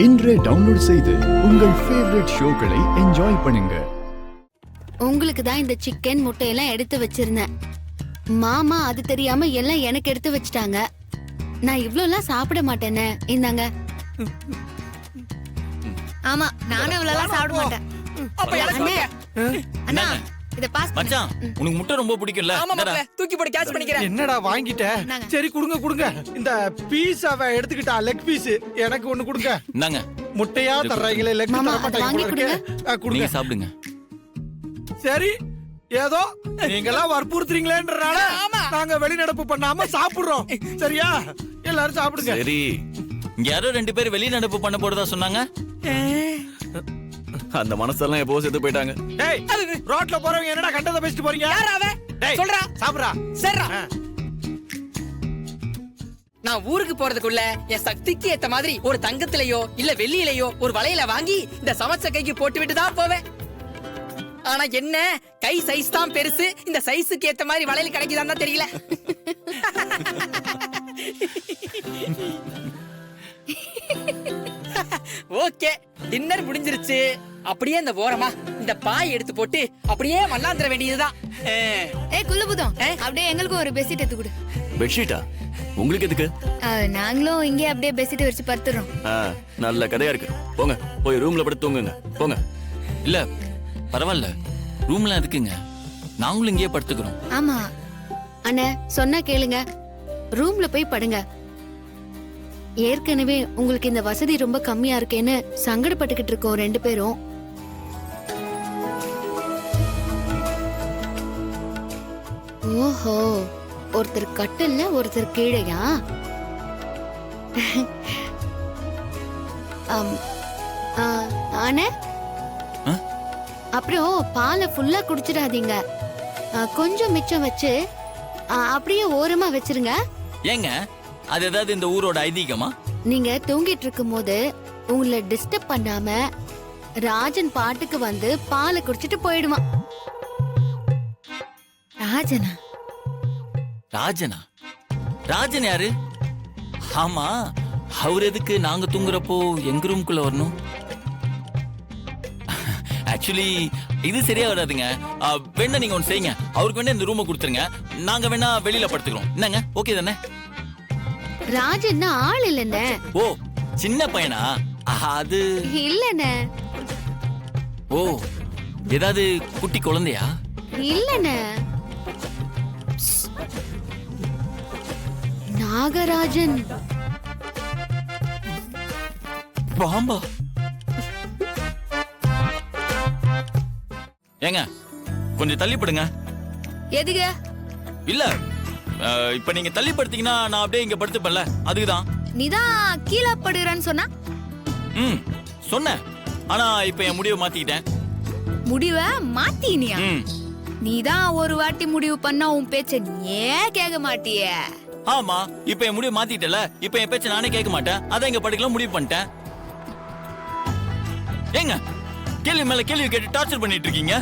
இன்றே டவுன்லோட் செய்து உங்கள் ஃபேவரட் ஷோக்களை என்ஜாய் பண்ணுங்க. உங்களுக்கு தான் இந்த சிக்கன் முட்டையெல்லாம் எடுத்து வச்சிருந்தேன். மாமா அது தெரியாம எல்லாம் எனக்கு எடுத்து வச்சிட்டாங்க. நான் இவ்ளோலாம் சாப்பிட மாட்டேனே. இந்தாங்க. ஆமா, நானும் இவ்வளவு சாப்பிட மாட்டேன். அண்ணா, இத பாஸ் பண்ணு. மச்சான், உனக்கு முட்டை ரொம்ப பிடிக்கும்ல? ஆமா மாப்ள, தூக்கி போட்டு கேட்ச் பண்ணிக்கிறேன். என்னடா வாங்கிட்ட? சரி கொடுங்க. இந்த பீஸாவை எடுத்துக்கிட்டா லெக் பீஸ் எனக்கு ஒன்னு கொடுங்க. இந்தாங்க. முட்டையா தர்றீங்களே, லெக் தர மாட்டீங்க. நீங்க சாப்பிடுங்க. சரி, ஏதோ நீங்கலாம் வற்புறுத்துறீங்களேன்றனால நாங்க வெளிநடப்பு பண்ணாம சாப்பிடுறோம். சரியா? எல்லாரும் சாப்பிடுங்க. சரி. இங்க யாரோ 2 பேர் வெளிநடப்பு பண்ண போறதா சொன்னாங்க. அந்த மனசெல்லாம் எப்போ செத்து போயிட்டாங்க. டேய், ரோட்ல போறவங்க என்னடா கண்டத பேசிட்டு போறீங்க? யாரா அவன்? டேய், சொல்றா. சாப்பிடுறா. சரிடா. நான் ஊருக்கு போறதுக்குள்ள என் சக்திக்கு ஏத்த மாதிரி ஒரு தங்கத்திலேயோ இல்ல வெள்ளியிலேயோ ஒரு வளையல வாங்கி இந்த சமைச்ச கைக்கு போட்டு விட்டு தான் போவேன். ஆனா என்ன, கை சைஸ் தான் பெருசு, இந்த சைஸுக்கு ஏத்த மாதிரி வளையல் கிடைக்குதான்னு தெரியல. ஓகே, டின்னர் முடிஞ்சிருச்சு. அப்படியே இந்த ஓரமா இந்த பாய் எடுத்து போட்டு அப்படியே மண்ணாந்திர வேண்டியதுதான். குல்லுபுதம், அப்படியே எங்களுக்கும் ஒரு பெட்ஷீட் எடுத்து கொடு. பெட்ஷீட்டா? உங்களுக்கு எதுக்கு? நாங்களும் இங்கே அப்படியே பெட்ஷீட் வச்சு படுத்துறோம். நல்ல கதையா இருக்கு. போங்க, போய் ரூம்ல படுத்து தூங்குங்க. போங்க. இல்ல பரவாயில்ல, ரூம்ல எதுக்குங்க? நாங்களும் இங்கேயே படுத்துக்கிறோம். ஆமா அண்ணே, சொன்னா கேளுங்க. ரூம்ல போய் படுங்க. ஏற்கனவே உங்களுக்கு இந்த வசதி ரொம்ப கம்மியா இருக்கேன்னு சங்கடப்பட்டுக்கிட்டு இருக்கோம் 2 பேரும். ஓஹோ, ஒருத்தர் கட்டில்ல ஒருத்தர் கீழையா? ஆனே, அப்புறம் பாலை ஃபுல்லா குடிச்சிடாதீங்க. கொஞ்சம் மிச்சம் வச்சு அப்படியே ஓரமா வச்சிருங்க. ஏங்க, அது ஏதாவது இந்த ஊரோட ஐதீகமா? நீங்க தூங்கிட்டு இருக்கும் போது உங்களை டிஸ்டர்ப் பண்ணாம ராஜன் பாட்டுக்கு வந்து பாலை குடிச்சிட்டு போயிடுவான். ராஜனா? ராஜனா? ராஜன் யாரு? ஆமா, அவர் எதுக்கு நாங்க தூங்குறப்போ எங்க ரூம்குள்ள வரணும்? ஆக்சுவலி இது சரியா வராதுங்க. வேணா நீங்க ஒன்னு செய்யுங்க, அவருக்கு வேணா இந்த ரூமை கொடுத்துருங்க, நாங்க வேணா வெளியில படுத்துக்கிறோம். என்னங்க, ஓகே தானே? ராஜன் ஆள் இல்லைண்ணே. ஓ, சின்ன பையனா? அது இல்லண்ணே. ஓ, ஏதாவது குட்டி குழந்தையா? இல்லண்ணே, நாகராஜன். பாம்பா? ஏங்க, கொஞ்சம் தள்ளி படுங்க. எதுக்கு? இல்ல, இப்ப நீங்க தள்ளி படுத்தீங்கன்னா நான் அப்படியே இங்க படுத்துப்பேன்ல, அதுக்குதான். நீதான் கீழே படுறன்னு சொன்னா? சொன்னேன், ஆனா இப்ப என் முடிவை மாத்திக்கிட்டேன். முடிவை மாத்தினியா? நீதான் ஒரு வாட்டி முடிவு பண்ணா உன் பேச்ச நீயே கேட்க மாட்டியே. ஆமா, இப்ப என் முடிவை மாத்திட்டல, இப்ப என் பேச்ச நானே கேட்க மாட்டேன். அதான் இங்க படுக்கலாம் முடிவு பண்ணிட்டேன். ஏங்க, கேள்வி மேல கேள்வி கேட்டு டார்ச்சர் பண்ணிட்டு இருக்கீங்க.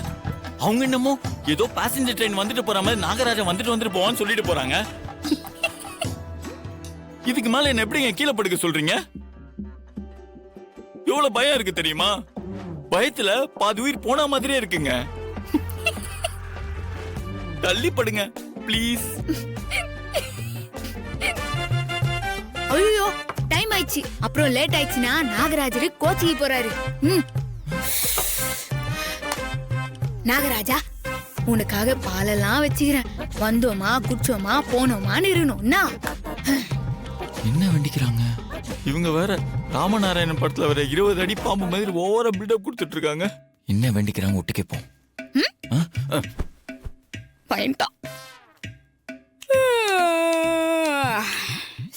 அவங்க என்னமோ ஏதோ பாசஞ்சர் ட்ரெயின் வந்துட்டு போற மாதிரி நாகராஜன் வந்துட்டு போவான்னு சொல்லிட்டு போறாங்க. இதுக்கு மேல என்ன எப்படிங்க கீழே படுக்க சொல்றீங்க? எவ்வளவு பயம் இருக்கு தெரியுமா? பயத்துல பாதி உயிர் போன மாதிரியே இருக்குங்க. தள்ளி படுங்க ப்ளீஸ். ஐயோ, டைம் ஆயிடுச்சு. அப்புறம் லேட் ஆயிடுச்சுன்னா நாகராஜரு கோச்சிக்கு போறாரு. நாகராஜா, உனக்காக பாலெல்லாம் வச்சுக்கிறேன். வந்தோமா குடிச்சோமா போனோமான்னு இருக்கணும். என்ன வேண்டிக்கிறாங்க இவங்க? வேற ராமநாராயணன் படத்துல வர 20 அடி பாம்பு மாதிரி ஓவரா பில்டப் கொடுத்துட்டு இருக்காங்க. என்ன வேண்டிக்கிறாங்க? ஒட்டு கேட்போம். பயன்டா.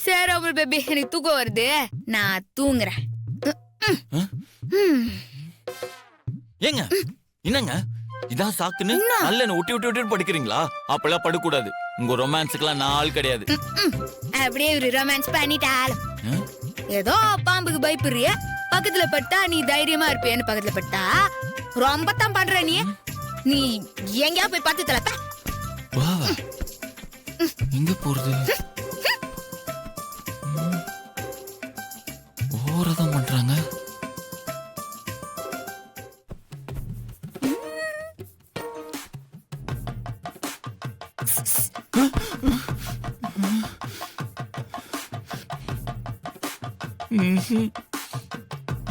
சரி பேபி, எனக்கு தூக்கம் வருது, நான் தூங்குறேன். ஏங்க, என்னங்க இதான் சாக்குன்னு நல்ல ஒட்டி ஒட்டி ஒட்டி படுக்கிறீங்களா? அப்பெல்லாம் படுக்கூடாது. உங்க ரொமான்ஸுக்கெல்லாம் நான் ஆள் கிடையாது. அப்படியே ஒரு ரொமான்ஸ் பண்ணிட்டாலும் ஏதோ பாம்புக்கு பயப்படுறிய, பக்கத்துல பட்டா நீ தைரியமா இருப்பேன்னு பக்கத்துல பட்டா ரொம்ப தான் பண்ற. நீ எங்கயா போய் பார்த்து தலப்ப. எங்க போறது? ஓரதான் பண்றாங்க.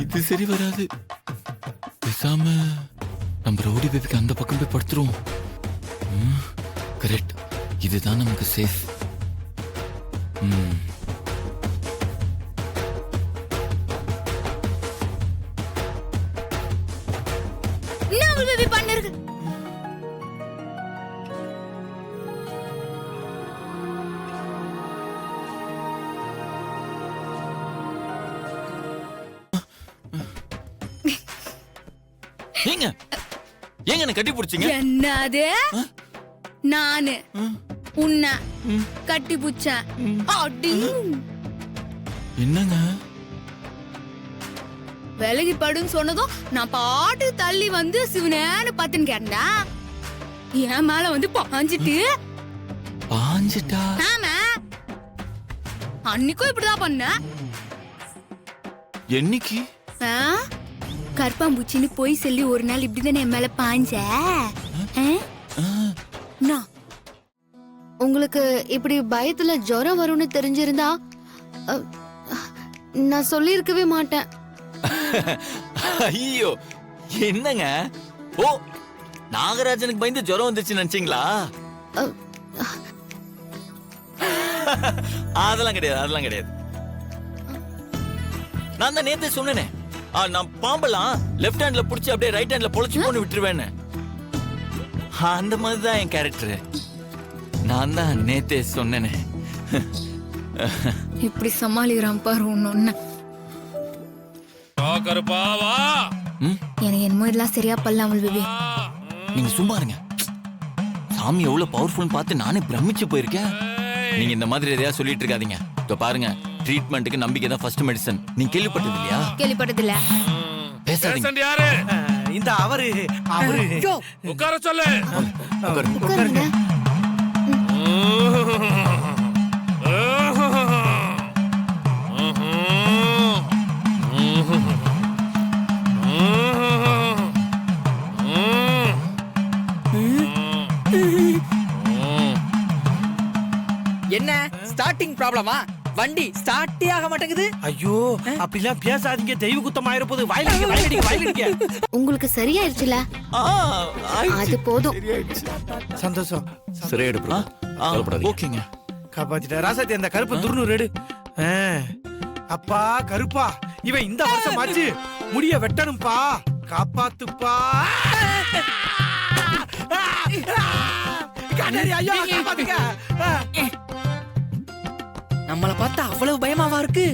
இது சரி வராது. பேசாம நம்ம ரவுடி பேபிக்கு அந்த பக்கம் போய் படுத்துருவோம். கரெக்ட், இதுதான் நமக்கு சேஃப். என்ன அம்புல் பேபி பண்ணிருக்கு? ஏங்க ஏங்க என்ன கட்டி பிடிச்சிங்க? என்னது? நானு உன்னை கட்டி புச்சேன். அடி என்னங்க விலகி படுன்னு சொன்னதும் நான் பாட்டு தள்ளி வந்து சிவனேன்னு பத்துன்னு கேட்டேன். என் மேல வந்து பாஞ்சிட்டு. பாஞ்சிட்டா? ஆமா, அன்னைக்கும் இப்படிதான் பண்ண. என்னைக்கு? கற்பாம்பூச்சின்னு போய் சொல்லி ஒரு நாள் இப்படிதானே என் மேல பாஞ்ச. உங்களுக்கு இப்படி பயத்துல ஜுரம் வரும்னு தெரிஞ்சிருந்தா நான் சொல்லியிருக்கவே மாட்டேன். ஐயோ என்னங்க? ஓ, நாகராஜனுக்கு பயந்து ஜுரம் வந்துச்சு நினைச்சீங்களா? அதெல்லாம் கிடையாது, அதெல்லாம் கிடையாது. நான் தான் நேத்தே சொன்னேனே, நான் பாம்பெல்லாம் லெஃப்ட் ஹேண்ட்ல புடிச்சு அப்படியே ரைட் ஹேண்ட்ல பொழைச்சு போன்னு விட்டுருவேன்னு. அந்த மாதிரி தான் என் கேரக்டர். நான் தான் நேத்தே சொன்னேனே. இப்படி சமாளிக்கிறான் பாரு ஒன்னு. எனக்கு என்னமோ இதெல்லாம் சரியா பண்ணலாம் பேபி. நீங்க சும்மா இருங்க. சாமி எவ்வளவு பவர்ஃபுல் பார்த்து நானே பிரமிச்சு போயிருக்கேன். நீங்க இந்த மாதிரி எதையா சொல்லிட்டு இருக்காதீங்க. இப்ப பாருங்க, ட்ரீட்மெண்ட்டுக்கு நம்பிக்கை தான் ஃபர்ஸ்ட் மெடிசன். நீங்க கேள்விப்பட்டது இல்லையா? கேள்விப்பட்டது இல்ல. பேசாதீங்க. யாரு? இந்த அவரு உட்கார சொல்லு. உட்காருங்க. என்ன ஸ்டார்டிங் ப்ராப்ளமா? வண்டி ஸ்டார்ட்டே ஆக மாட்டேங்குது. ஐயோ, அப்படிலாம் பேசாதீங்க. தெய்வ குத்தம் ஆயிர போது. வயலடிக்க. உங்களுக்கு சரியாயிருச்சுல? அது போதும். சந்தோஷம். சரியாயிடு bro. ஓகேங்க. காப்பாத்திட்ட ராசாத்தி. அந்த கருப்பு துருநூறு எடு. அப்பா கருப்பா, இவன் இந்த வருஷம் ஆச்சு முடிய வெட்டணும்பா. காப்பாத்துப்பா. ஐயோ, காப்பாத்துங்க. நம்மள பார்த்தா அவ்வளவு பயமாவா இருக்கு?